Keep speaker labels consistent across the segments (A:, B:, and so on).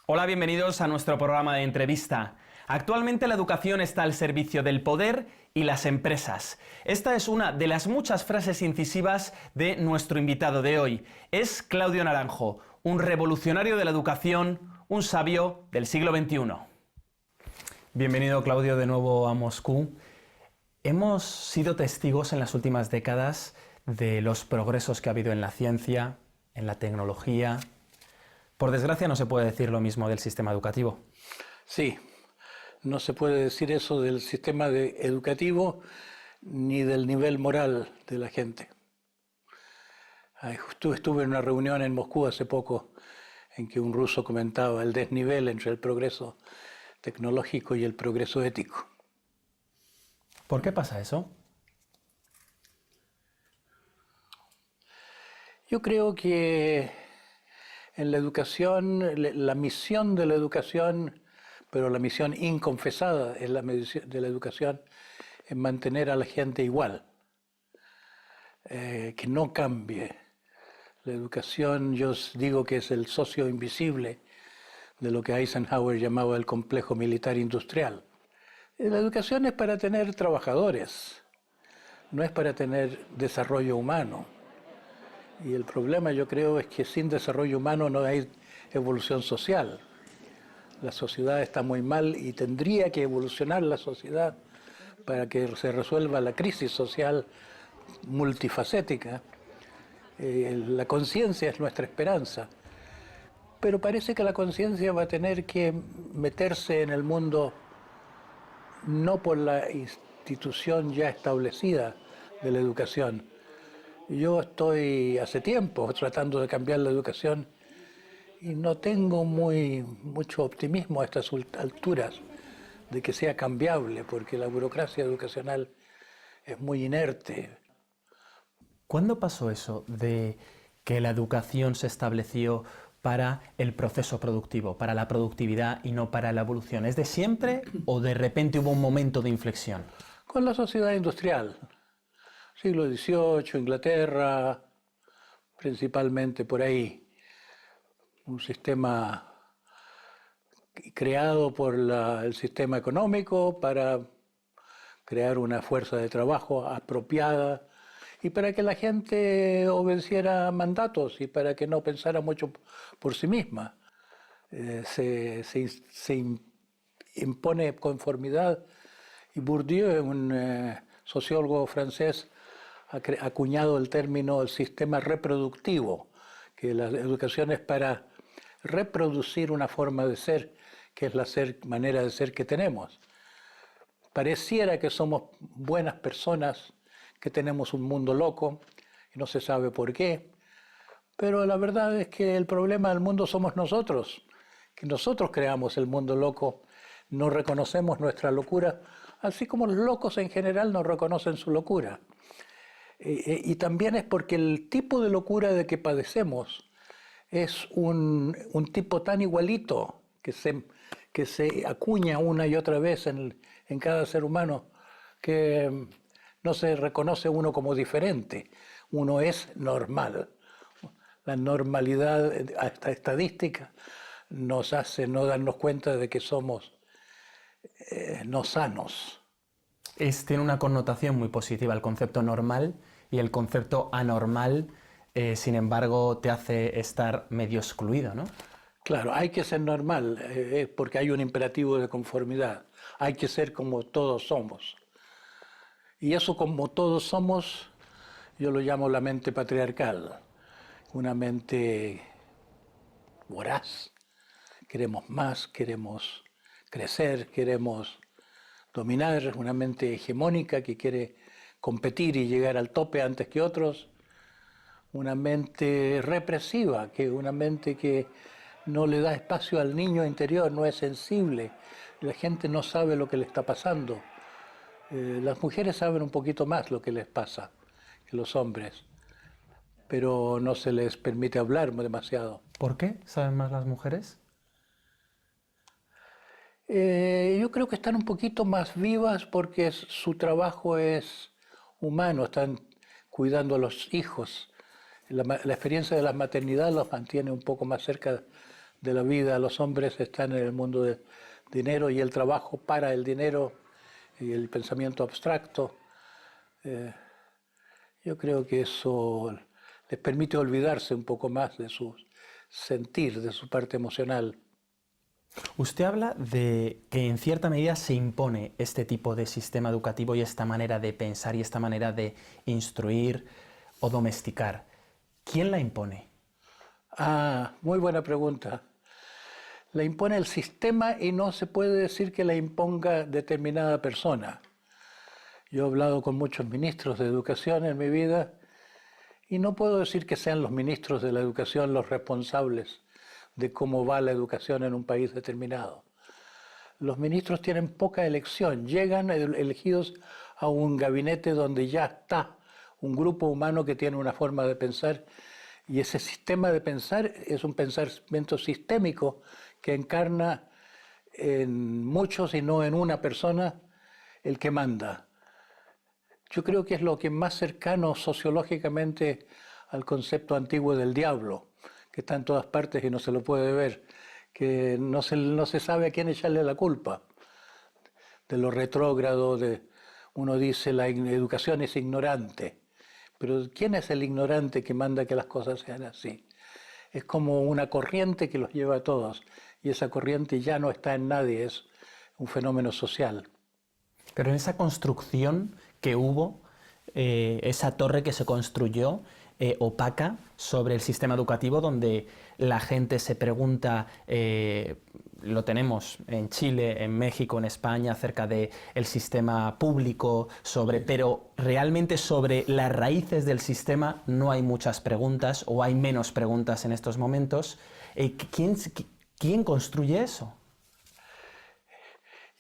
A: Hola, bienvenidos a nuestro programa de entrevista. Actualmente la educación está al servicio del poder y las empresas. Esta es una de las muchas frases incisivas de nuestro invitado de hoy. Es Claudio Naranjo, un revolucionario de la educación, un sabio del siglo XXI. Bienvenido, Claudio, de nuevo a Moscú. Hemos sido testigos en las últimas décadas de los progresos que ha habido en la ciencia, en la tecnología. Por desgracia no se puede decir lo mismo del sistema educativo.
B: Sí, no se puede decir eso del sistema educativo ni del nivel moral de la gente. Estuve en una reunión en Moscú hace poco en que un ruso comentaba el desnivel entre el progreso tecnológico y el progreso ético.
A: ¿Por qué pasa eso?
B: Yo creo que en la educación, la misión de la educación, pero la misión inconfesada de la educación, es mantener a la gente igual, que no cambie. La educación, yo digo que es el socio invisible de lo que Eisenhower llamaba el complejo militar industrial. La educación es para tener trabajadores, no es para tener desarrollo humano. Y el problema, yo creo, es que sin desarrollo humano no hay evolución social. La sociedad está muy mal y tendría que evolucionar la sociedad para que se resuelva la crisis social multifacética. La conciencia es nuestra esperanza, pero parece que la conciencia va a tener que meterse en el mundo no por la institución ya establecida de la educación. Yo estoy hace tiempo tratando de cambiar la educación y no tengo mucho optimismo a estas alturas de que sea cambiable, porque la burocracia educacional es muy inerte.
A: ¿Cuándo pasó eso de que la educación se estableció para el proceso productivo, para la productividad y no para la evolución? ¿Es de siempre o de repente hubo un momento de inflexión?
B: Con la sociedad industrial, siglo XVIII, Inglaterra, principalmente por ahí, un sistema creado por el sistema económico para crear una fuerza de trabajo apropiada y para que la gente obedeciera mandatos y para que no pensara mucho por sí misma. Se impone conformidad y Bourdieu, un sociólogo francés, ha acuñado el término el sistema reproductivo, que la educación es para reproducir una forma de ser, que es la manera de ser que tenemos. Pareciera que somos buenas personas, que tenemos un mundo loco, y no se sabe por qué, pero la verdad es que el problema del mundo somos nosotros, que nosotros creamos el mundo loco, no reconocemos nuestra locura, así como los locos en general no reconocen su locura. Y también es porque el tipo de locura de que padecemos es un tipo tan igualito que se acuña una y otra vez en cada ser humano que no se reconoce uno como diferente, uno es normal. La normalidad hasta estadística nos hace no darnos cuenta de que somos no sanos.
A: Tiene una connotación muy positiva el concepto normal y el concepto anormal, sin embargo, te hace estar medio excluido, ¿no?
B: Claro, hay que ser normal, porque hay un imperativo de conformidad. Hay que ser como todos somos. Y eso como todos somos, yo lo llamo la mente patriarcal. Una mente voraz. Queremos más, queremos crecer, queremos dominar, una mente hegemónica que quiere competir y llegar al tope antes que otros, una mente represiva, una mente que no le da espacio al niño interior, no es sensible, la gente no sabe lo que le está pasando. Las mujeres saben un poquito más lo que les pasa que los hombres, pero no se les permite hablar demasiado.
A: ¿Por qué saben más las mujeres?
B: Yo creo que están un poquito más vivas porque su trabajo es humano, están cuidando a los hijos. La experiencia de la maternidad los mantiene un poco más cerca de la vida. Los hombres están en el mundo del dinero y el trabajo para el dinero y el pensamiento abstracto. Yo creo que eso les permite olvidarse un poco más de su sentir, de su parte emocional.
A: Usted habla de que en cierta medida se impone este tipo de sistema educativo y esta manera de pensar y esta manera de instruir o domesticar. ¿Quién la impone?
B: Muy buena pregunta. La impone el sistema y no se puede decir que la imponga determinada persona. Yo he hablado con muchos ministros de educación en mi vida y no puedo decir que sean los ministros de la educación los responsables de cómo va la educación en un país determinado. Los ministros tienen poca elección, llegan elegidos a un gabinete donde ya está un grupo humano que tiene una forma de pensar y ese sistema de pensar es un pensamiento sistémico que encarna en muchos y no en una persona el que manda. Yo creo que es lo que es más cercano sociológicamente al concepto antiguo del diablo, que está en todas partes y no se lo puede ver, que no se sabe a quién echarle la culpa. De lo retrógrado, uno dice la educación es ignorante, pero ¿quién es el ignorante que manda que las cosas sean así? Es como una corriente que los lleva a todos, y esa corriente ya no está en nadie, es un fenómeno social.
A: Pero en esa construcción que hubo, esa torre que se construyó, opaca sobre el sistema educativo, donde la gente se pregunta, lo tenemos en Chile, en México, en España, acerca del sistema público, pero realmente sobre las raíces del sistema no hay muchas preguntas o hay menos preguntas en estos momentos. ¿Quién construye eso?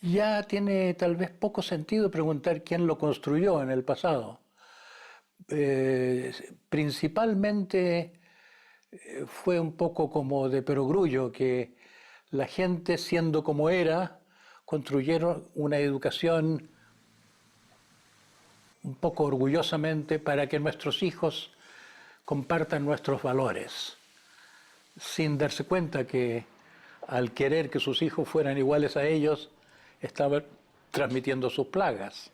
B: Ya tiene tal vez poco sentido preguntar quién lo construyó en el pasado. Principalmente fue un poco como de perogrullo que la gente, siendo como era, construyeron una educación un poco orgullosamente para que nuestros hijos compartan nuestros valores, sin darse cuenta que al querer que sus hijos fueran iguales a ellos, estaban transmitiendo sus plagas.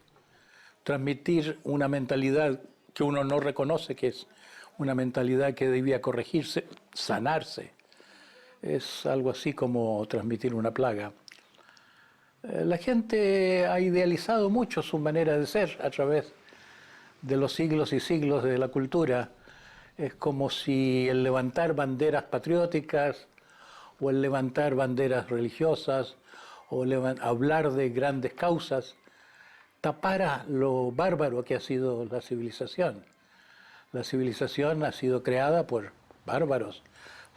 B: Transmitir una mentalidad que uno no reconoce, que es una mentalidad que debía corregirse, sanarse. Es algo así como transmitir una plaga. La gente ha idealizado mucho su manera de ser a través de los siglos y siglos de la cultura. Es como si el levantar banderas patrióticas o el levantar banderas religiosas o hablar de grandes causas tapara lo bárbaro que ha sido la civilización. La civilización ha sido creada por bárbaros,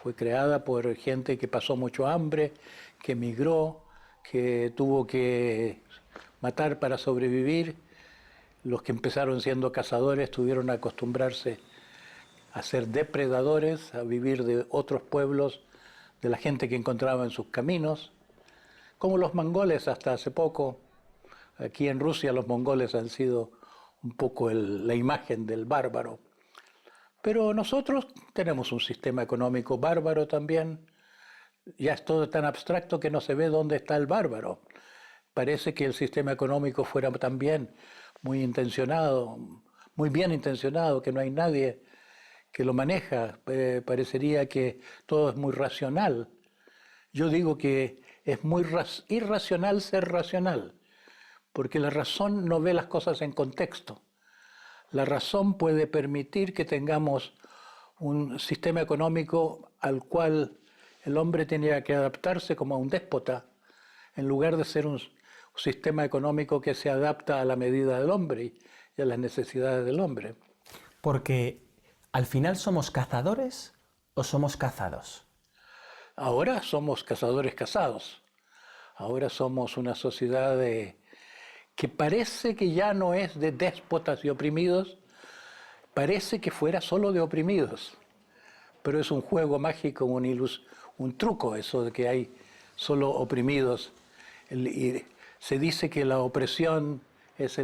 B: fue creada por gente que pasó mucho hambre, que emigró, que tuvo que matar para sobrevivir. Los que empezaron siendo cazadores tuvieron que acostumbrarse a ser depredadores, a vivir de otros pueblos, de la gente que encontraba en sus caminos, como los mongoles hasta hace poco. Aquí en Rusia los mongoles han sido un poco la imagen del bárbaro. Pero nosotros tenemos un sistema económico bárbaro también. Ya es todo tan abstracto que no se ve dónde está el bárbaro. Parece que el sistema económico fuera también muy intencionado, muy bien intencionado, que no hay nadie que lo maneja. Parecería que todo es muy racional. Yo digo que es muy irracional ser racional, porque la razón no ve las cosas en contexto. La razón puede permitir que tengamos un sistema económico al cual el hombre tenía que adaptarse como a un déspota, en lugar de ser un sistema económico que se adapta a la medida del hombre y a las necesidades del hombre.
A: Porque al final, ¿somos cazadores o somos cazados?
B: Ahora somos cazadores cazados. Ahora somos una sociedad que parece que ya no es de déspotas y oprimidos, parece que fuera solo de oprimidos. Pero es un juego mágico, un truco eso de que hay solo oprimidos. Y se dice que la opresión es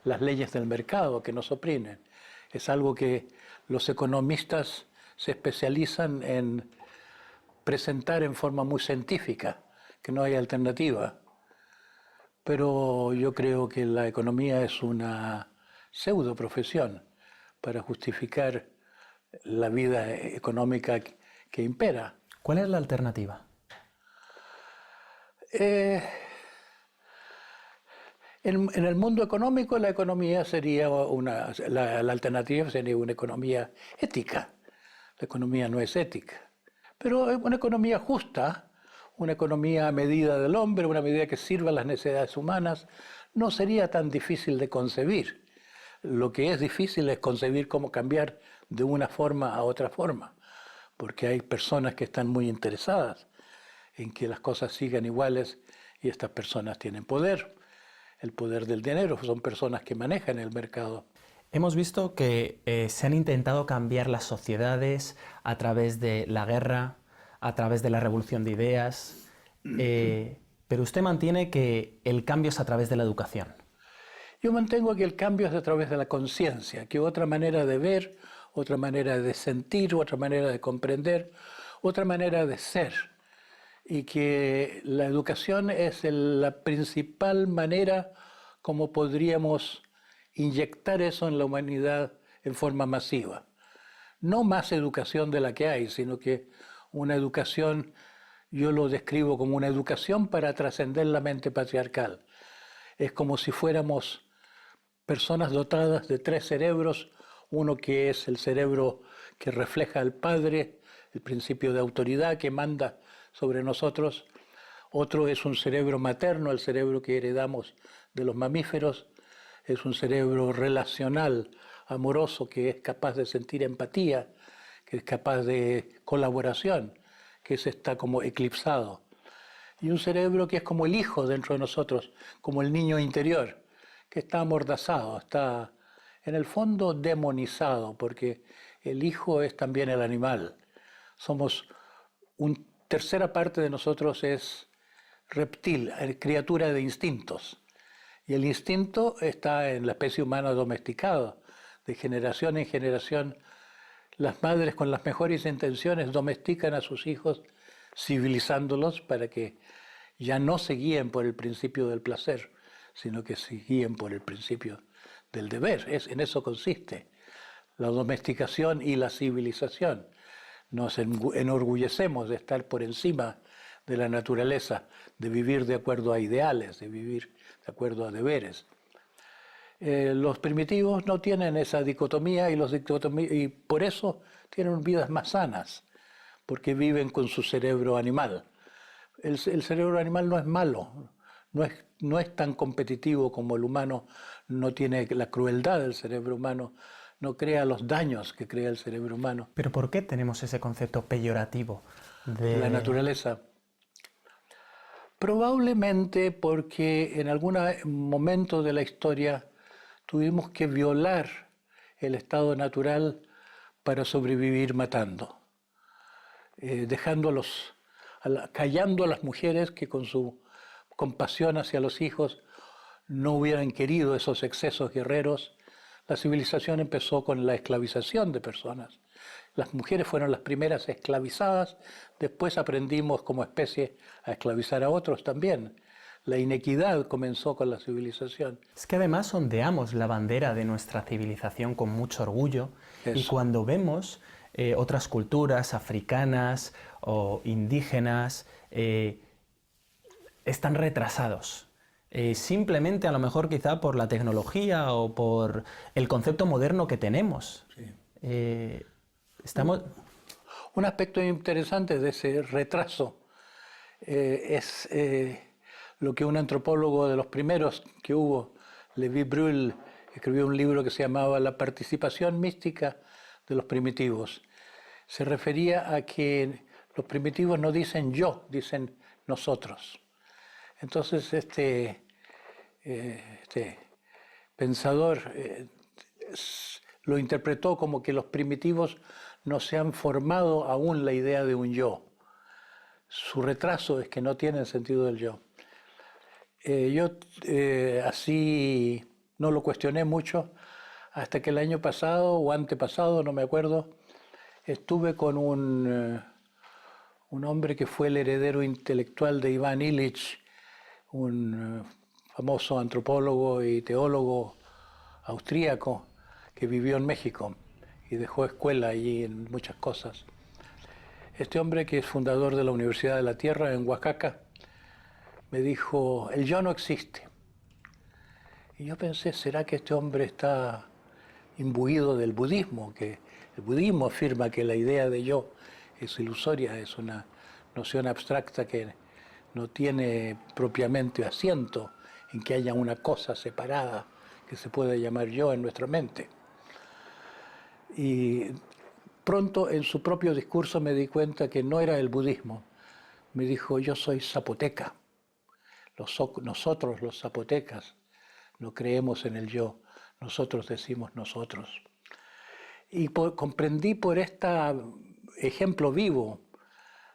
B: las leyes del mercado que nos oprimen. Es algo que los economistas se especializan en presentar en forma muy científica que no hay alternativa. Pero yo creo que la economía es una pseudo profesión para justificar la vida económica que impera.
A: ¿Cuál es la alternativa?
B: En el mundo económico la economía sería la alternativa sería una economía ética. La economía no es ética, pero es una economía justa, una economía a medida del hombre, una medida que sirva a las necesidades humanas, no sería tan difícil de concebir. Lo que es difícil es concebir cómo cambiar de una forma a otra forma, porque hay personas que están muy interesadas en que las cosas sigan iguales y estas personas tienen poder. El poder del dinero, son personas que manejan el mercado.
A: Hemos visto que se han intentado cambiar las sociedades a través de la guerra, a través de la revolución de ideas, pero usted mantiene que el cambio es a través de la educación.
B: Yo mantengo que el cambio es a través de la conciencia, que otra manera de ver, otra manera de sentir, otra manera de comprender, otra manera de ser. Y que la educación es la principal manera como podríamos inyectar eso en la humanidad en forma masiva. No más educación de la que hay, sino que una educación, yo lo describo como una educación para trascender la mente patriarcal. Es como si fuéramos personas dotadas de 3 cerebros, uno que es el cerebro que refleja al padre, el principio de autoridad que manda sobre nosotros, otro es un cerebro materno, el cerebro que heredamos de los mamíferos, es un cerebro relacional, amoroso, que es capaz de sentir empatía, que es capaz de colaboración, que está como eclipsado. Y un cerebro que es como el hijo dentro de nosotros, como el niño interior, que está amordazado, está en el fondo demonizado, porque el hijo es también el animal. Somos tercera parte de nosotros es reptil, criatura de instintos. Y el instinto está en la especie humana domesticada. De generación en generación, las madres con las mejores intenciones domestican a sus hijos, civilizándolos para que ya no se guíen por el principio del placer, sino que se guíen por el principio del deber. En eso consiste la domesticación y la civilización. Nos enorgullecemos de estar por encima de la naturaleza, de vivir de acuerdo a ideales, de vivir de acuerdo a deberes. Los primitivos no tienen esa dicotomía y por eso tienen vidas más sanas, porque viven con su cerebro animal. El cerebro animal no es malo, no es tan competitivo como el humano, no tiene la crueldad del cerebro humano, no crea los daños que crea el cerebro humano.
A: ¿Pero por qué tenemos ese concepto peyorativo de
B: la naturaleza? Probablemente porque en algún momento de la historia tuvimos que violar el estado natural para sobrevivir matando, callando a las mujeres que con su compasión hacia los hijos no hubieran querido esos excesos guerreros. La civilización empezó con la esclavización de personas. Las mujeres fueron las primeras esclavizadas, después aprendimos como especie a esclavizar a otros también. La inequidad comenzó con la civilización.
A: Es que además ondeamos la bandera de nuestra civilización con mucho orgullo. Eso. Y cuando vemos otras culturas africanas o indígenas, están retrasados. Simplemente a lo mejor quizá por la tecnología o por el concepto moderno que tenemos. Sí.
B: Un aspecto interesante de ese retraso es lo que un antropólogo de los primeros que hubo, Levi Brühl, escribió un libro que se llamaba La participación mística de los primitivos. Se refería a que los primitivos no dicen yo, dicen nosotros. Entonces este pensador lo interpretó como que los primitivos no se han formado aún la idea de un yo. Su retraso es que no tienen sentido del yo. Yo así no lo cuestioné mucho hasta que el año pasado o antepasado, no me acuerdo, estuve con un un hombre que fue el heredero intelectual de Iván Illich, un famoso antropólogo y teólogo austríaco que vivió en México y dejó escuela allí en muchas cosas. Este hombre, que es fundador de la Universidad de la Tierra en Oaxaca, me dijo: el yo no existe. Y yo pensé, ¿será que este hombre está imbuido del budismo? Que el budismo afirma que la idea de yo es ilusoria, es una noción abstracta que no tiene propiamente asiento en que haya una cosa separada que se puede llamar yo en nuestra mente. Y pronto en su propio discurso me di cuenta que no era el budismo. Me dijo: yo soy zapoteca. Nosotros los zapotecas no creemos en el yo, nosotros decimos nosotros. Y comprendí por este ejemplo vivo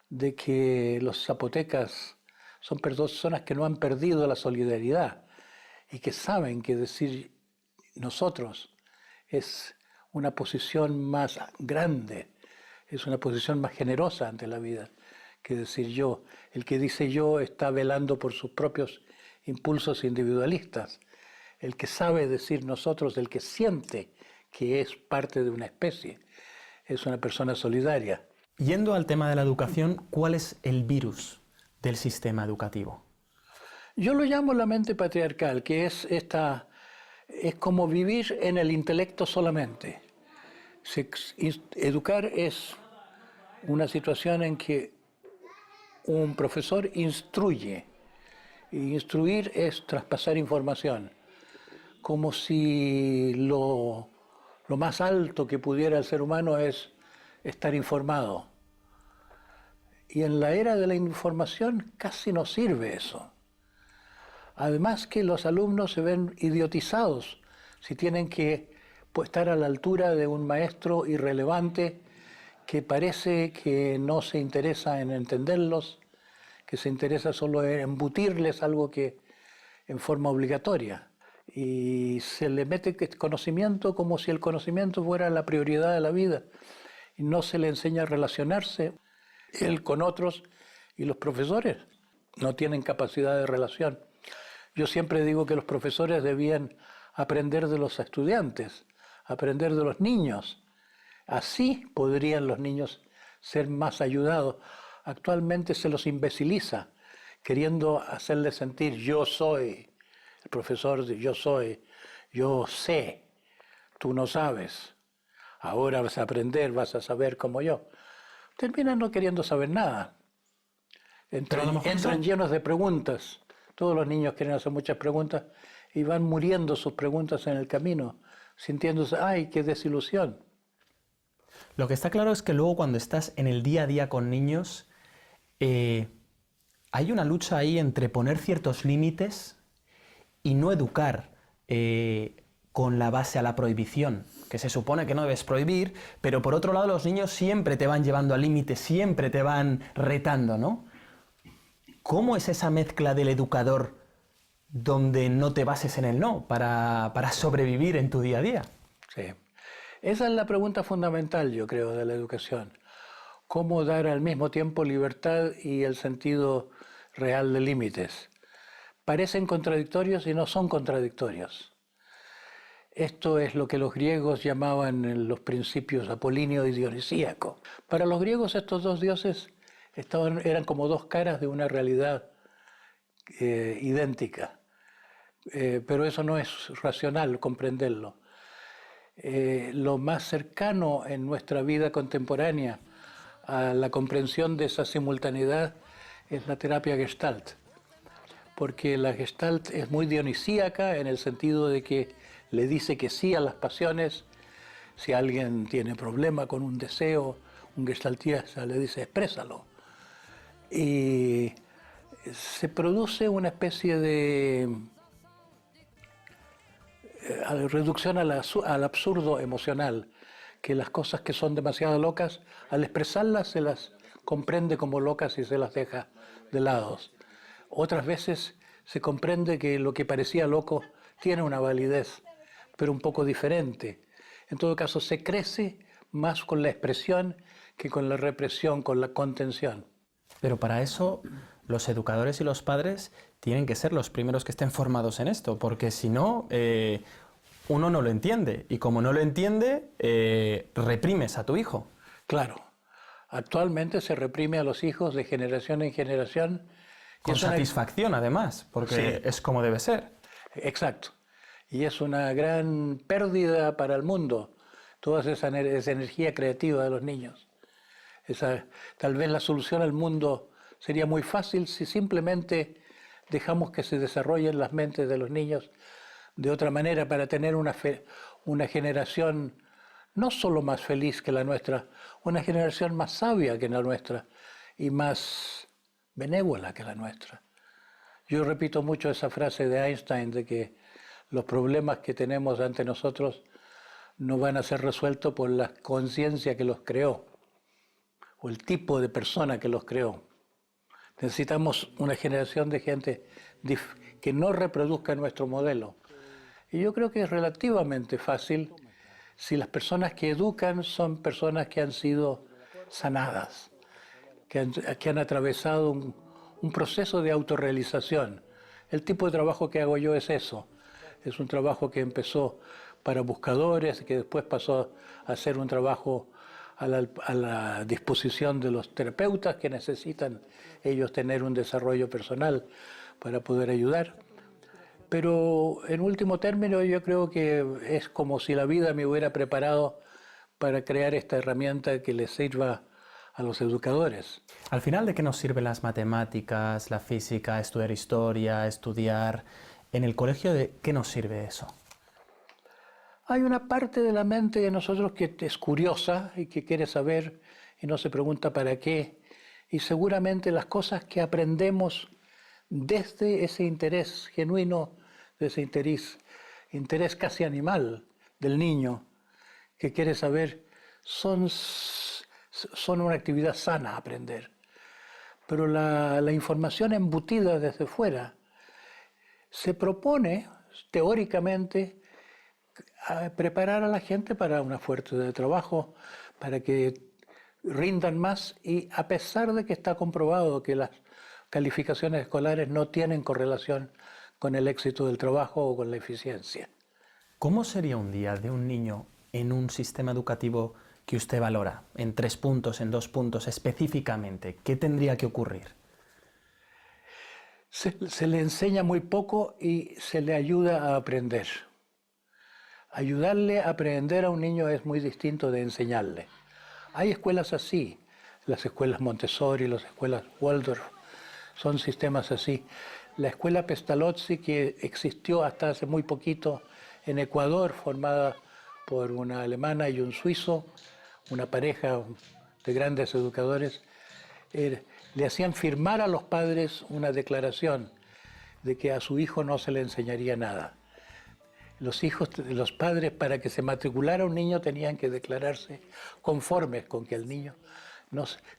B: de que los zapotecas son personas que no han perdido la solidaridad y que saben que decir nosotros es una posición más grande, es una posición más generosa ante la vida que decir yo. El que dice yo está velando por sus propios impulsos individualistas. El que sabe decir nosotros, el que siente que es parte de una especie, es una persona solidaria.
A: Yendo al tema de la educación, ¿cuál es el virus del sistema educativo?
B: Yo lo llamo la mente patriarcal, que es como vivir en el intelecto solamente. Educar es una situación en que un profesor instruye, y instruir es traspasar información, como si lo más alto que pudiera el ser humano es estar informado. Y en la era de la información casi no sirve eso. Además que los alumnos se ven idiotizados si tienen que estar a la altura de un maestro irrelevante que parece que no se interesa en entenderlos, que se interesa solo en embutirles algo que en forma obligatoria. Y se le mete conocimiento como si el conocimiento fuera la prioridad de la vida. Y no se le enseña a relacionarse él con otros, y los profesores no tienen capacidad de relación. Yo siempre digo que los profesores debían aprender de los estudiantes, aprender de los niños. Así podrían los niños ser más ayudados. Actualmente se los imbeciliza, queriendo hacerles sentir yo soy. El profesor dice: yo soy, yo sé, tú no sabes. Ahora vas a aprender, vas a saber como yo. Terminan no queriendo saber nada. Entran llenos de preguntas. Todos los niños quieren hacer muchas preguntas y van muriendo sus preguntas en el camino, sintiéndose, ¡ay, qué desilusión!
A: Lo que está claro es que luego, cuando estás en el día a día con niños, hay una lucha ahí entre poner ciertos límites y no educar con la base a la prohibición, que se supone que no debes prohibir, pero por otro lado los niños siempre te van llevando al límite, siempre te van retando, ¿no? ¿Cómo es esa mezcla del educador donde no te bases en el no para sobrevivir en tu día a día?
B: Sí. Esa es la pregunta fundamental, yo creo, de la educación. ¿Cómo dar al mismo tiempo libertad y el sentido real de límites? Parecen contradictorios y no son contradictorios. Esto es lo que los griegos llamaban en los principios Apolinio y Dionisíaco. Para los griegos estos dos dioses eran como dos caras de una realidad idéntica. Pero eso no es racional comprenderlo. Lo más cercano en nuestra vida contemporánea a la comprensión de esa simultaneidad es la terapia Gestalt, porque la Gestalt es muy dionisíaca en el sentido de que le dice que sí a las pasiones. Si alguien tiene problema con un deseo, un gestaltista le dice exprésalo. Y se produce una especie de reducción al absurdo emocional, que las cosas que son demasiado locas, al expresarlas se las comprende como locas y se las deja de lado. Otras veces se comprende que lo que parecía loco tiene una validez, pero un poco diferente. En todo caso, se crece más con la expresión que con la represión, con la contención.
A: Pero para eso los educadores y los padres tienen que ser los primeros que estén formados en esto, porque si no, uno no lo entiende. Y como no lo entiende, reprimes a tu hijo.
B: Claro, actualmente se reprime a los hijos de generación en generación.
A: Con satisfacción, además, porque
B: Sí,
A: es como debe ser.
B: exacto. Y es una gran pérdida para el mundo, toda esa energía creativa de los niños. Tal vez la solución al mundo sería muy fácil si simplemente dejamos que se desarrollen las mentes de los niños de otra manera para tener una generación no solo más feliz que la nuestra, una generación más sabia que la nuestra y más benévola que la nuestra. Yo repito mucho esa frase de Einstein de que los problemas que tenemos ante nosotros no van a ser resueltos por la conciencia que los creó o el tipo de persona que los creó. Necesitamos una generación de gente que no reproduzca nuestro modelo. Y yo creo que es relativamente fácil si las personas que educan son personas que han sido sanadas, que han atravesado un proceso de autorrealización. El tipo de trabajo que hago yo es eso. Es un trabajo que empezó para buscadores, que después pasó a ser un trabajo a la disposición de los terapeutas que necesitan ellos tener un desarrollo personal para poder ayudar. Pero en último término yo creo que es como si la vida me hubiera preparado para crear esta herramienta que les sirva a los educadores.
A: Al final, ¿de qué nos sirven las matemáticas, la física, estudiar historia, estudiar? En el colegio, ¿de qué nos sirve eso?
B: Hay una parte de la mente de nosotros que es curiosa y que quiere saber y no se pregunta para qué. Y seguramente las cosas que aprendemos desde ese interés genuino, de ese interés casi animal del niño que quiere saber, son una actividad sana aprender. Pero la información embutida desde fuera se propone teóricamente a preparar a la gente para una fuerza de trabajo, para que rindan más y a pesar de que está comprobado que las calificaciones escolares no tienen correlación con el éxito del trabajo o con la eficiencia.
A: ¿Cómo sería un día de un niño en un sistema educativo que usted valora? En 3 puntos, en 2 puntos, específicamente. ¿Qué tendría que ocurrir?
B: Se le enseña muy poco y se le ayuda a aprender. Ayudarle a aprender a un niño es muy distinto de enseñarle. Hay escuelas así, las escuelas Montessori, las escuelas Waldorf, son sistemas así. La escuela Pestalozzi, que existió hasta hace muy poquito en Ecuador, formada por una alemana y un suizo, una pareja de grandes educadores, le hacían firmar a los padres una declaración de que a su hijo no se le enseñaría nada. Los padres, para que se matriculara un niño, tenían que declararse conformes con que el niño,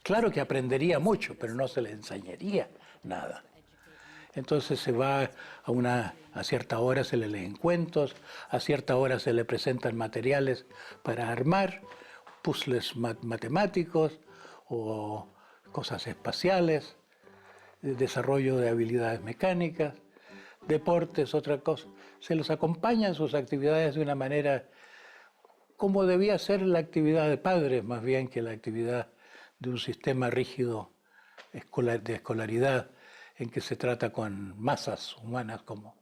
B: claro que aprendería mucho, pero no se le enseñaría nada. Entonces se va a cierta hora se le leen cuentos, a cierta hora se le presentan materiales para armar, puzzles matemáticos o cosas espaciales, desarrollo de habilidades mecánicas, deportes, otra cosa. Se los acompaña en sus actividades de una manera como debía ser la actividad de padres, más bien que la actividad de un sistema rígido de escolaridad en que se trata con masas humanas como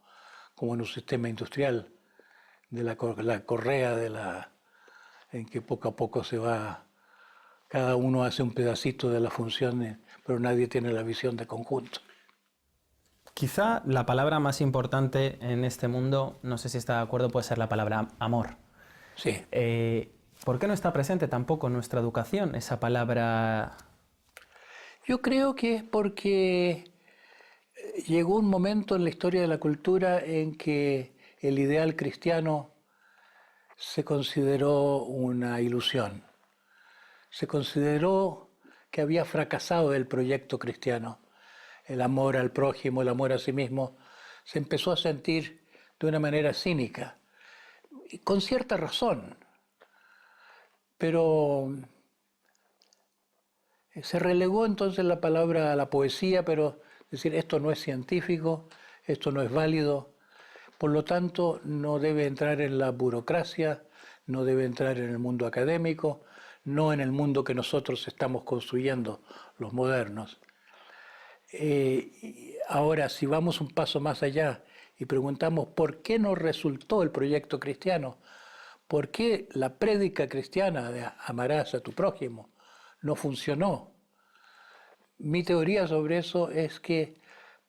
B: en un sistema industrial, de la correa en que poco a poco cada uno hace un pedacito de la función, pero nadie tiene la visión de conjunto.
A: Quizá la palabra más importante en este mundo, no sé si está de acuerdo, puede ser la palabra amor.
B: Sí.
A: ¿Por qué no está presente tampoco en nuestra educación esa palabra?
B: Yo creo que es porque llegó un momento en la historia de la cultura en que el ideal cristiano se consideró una ilusión. Se consideró que había fracasado el proyecto cristiano. El amor al prójimo, el amor a sí mismo, se empezó a sentir de una manera cínica, y con cierta razón. Pero Se relegó entonces la palabra a la poesía, pero decir esto no es científico, esto no es válido, por lo tanto no debe entrar en la burocracia, no debe entrar en el mundo académico, no en el mundo que nosotros estamos construyendo, los modernos. Ahora, si vamos un paso más allá y preguntamos por qué no resultó el proyecto cristiano, por qué la prédica cristiana de amarás a tu prójimo no funcionó, mi teoría sobre eso es que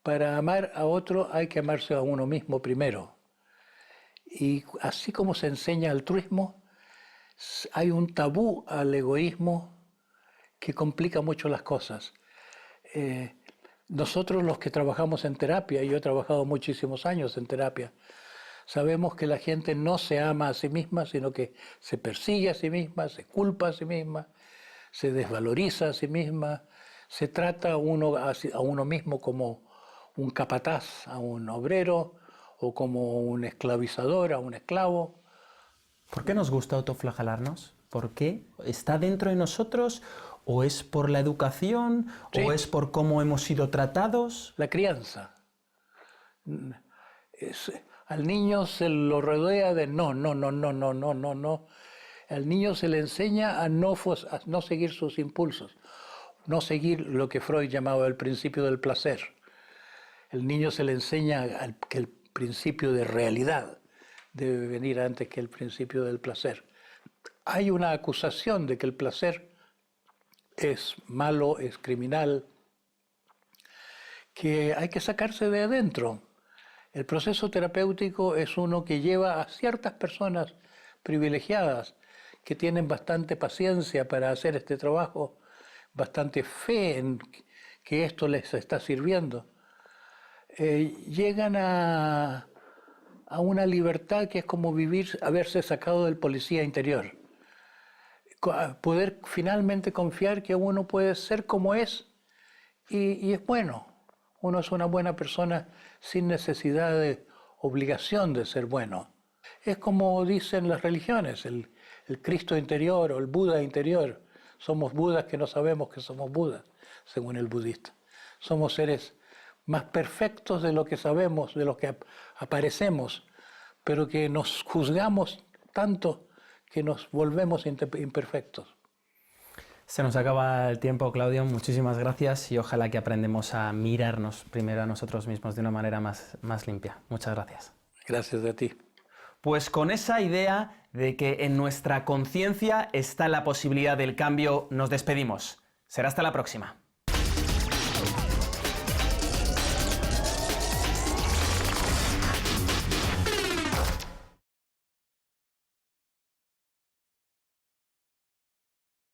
B: para amar a otro hay que amarse a uno mismo primero. Y así como se enseña altruismo, hay un tabú al egoísmo que complica mucho las cosas. Nosotros los que trabajamos en terapia, y yo he trabajado muchísimos años en terapia, sabemos que la gente no se ama a sí misma, sino que se persigue a sí misma, se culpa a sí misma, se desvaloriza a sí misma, se trata a uno mismo como un capataz, a un obrero, o como un esclavizador, a un esclavo.
A: ¿Por qué nos gusta autoflagelarnos? ¿Por qué? ¿Está dentro de nosotros? ¿O es por la educación?
B: Sí.
A: ¿O es por cómo hemos sido tratados?
B: La crianza. Al niño se lo rodea de no. Al niño se le enseña a no seguir sus impulsos, no seguir lo que Freud llamaba el principio del placer. El niño se le enseña que el principio de realidad debe venir antes que el principio del placer. Hay una acusación de que el placer es malo, es criminal, que hay que sacarse de adentro. El proceso terapéutico es uno que lleva a ciertas personas privilegiadas que tienen bastante paciencia para hacer este trabajo, bastante fe en que esto les está sirviendo. Llegan a una libertad que es como haberse sacado del policía interior. Poder finalmente confiar que uno puede ser como es y es bueno. Uno es una buena persona sin necesidad de obligación de ser bueno. Es como dicen las religiones, el Cristo interior o el Buda interior. Somos Budas que no sabemos que somos Budas, según el budista. Somos seres más perfectos de lo que sabemos, de lo que aparecemos, pero que nos juzgamos tanto que nos volvemos imperfectos.
A: Se nos acaba el tiempo, Claudio. Muchísimas gracias y ojalá que aprendamos a mirarnos primero a nosotros mismos de una manera más limpia. Muchas gracias.
B: Gracias a ti.
A: Pues con esa idea de que en nuestra conciencia está la posibilidad del cambio, nos despedimos. Será hasta la próxima.